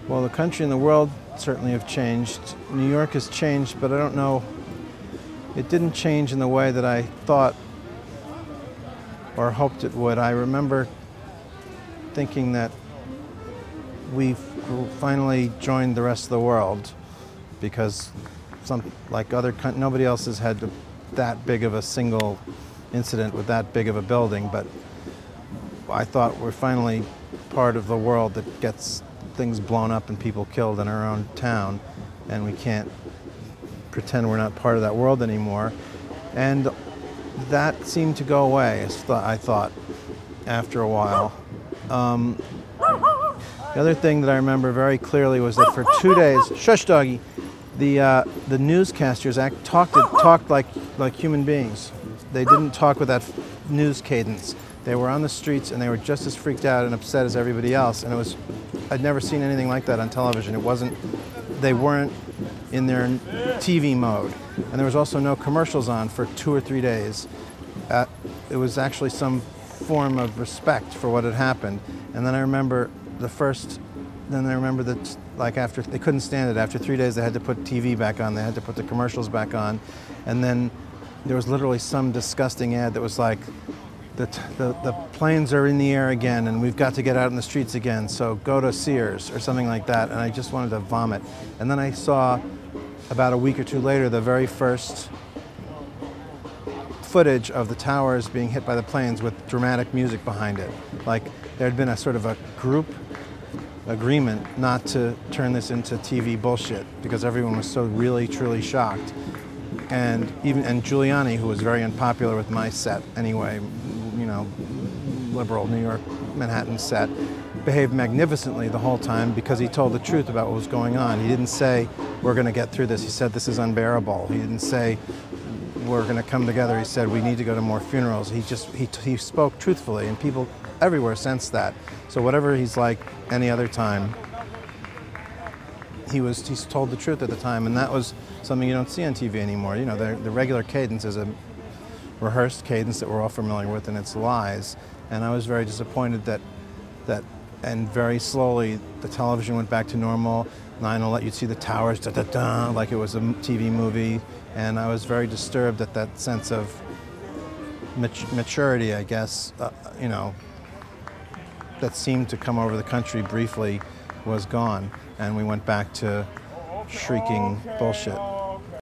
Well, the country and the world certainly have changed. New York has changed, but I don't know, it didn't change in the way that I thought or hoped it would. I remember thinking that we've finally joined the rest of the world because nobody else has had that big of a single incident with that big of a building, but I thought we're finally part of the world that gets things blown up and people killed in our own town, and we can't pretend we're not part of that world anymore. And that seemed to go away, I thought, after a while. The other thing that I remember very clearly was that for 2 days, shush doggy, the newscasters talked like human beings. They didn't talk with that news cadence. They were on the streets and they were just as freaked out and upset as everybody else. And I'd never seen anything like that on television. They weren't in their TV mode. And there was also no commercials on for 2 or 3 days. It was actually some form of respect for what had happened. And then I remember that after, they couldn't stand it. After 3 days they had to put TV back on, they had to put the commercials back on. And then there was literally some disgusting ad that was like, the planes are in the air again and we've got to get out in the streets again, so go to Sears or something like that, and I just wanted to vomit. And then I saw, about a week or two later, the very first footage of the towers being hit by the planes with dramatic music behind it. Like there had been a sort of a group agreement not to turn this into TV bullshit because everyone was so really, truly shocked. And Giuliani, who was very unpopular with my set anyway, you know, liberal New York, Manhattan set, behaved magnificently the whole time because he told the truth about what was going on. He didn't say, we're going to get through this. He said, this is unbearable. He didn't say, we're going to come together. He said, we need to go to more funerals. He spoke truthfully, and people everywhere sensed that. So whatever he's like any other time, he's told the truth at the time, and that was something you don't see on TV anymore. You know, the regular cadence is a rehearsed cadence that we're all familiar with, and it's lies. And I was very disappointed and very slowly the television went back to normal. Lionel, you'd see the towers, da-da-da, like it was a TV movie, and I was very disturbed at that sense of maturity, I guess, you know, that seemed to come over the country briefly was gone, and we went back to shrieking bullshit.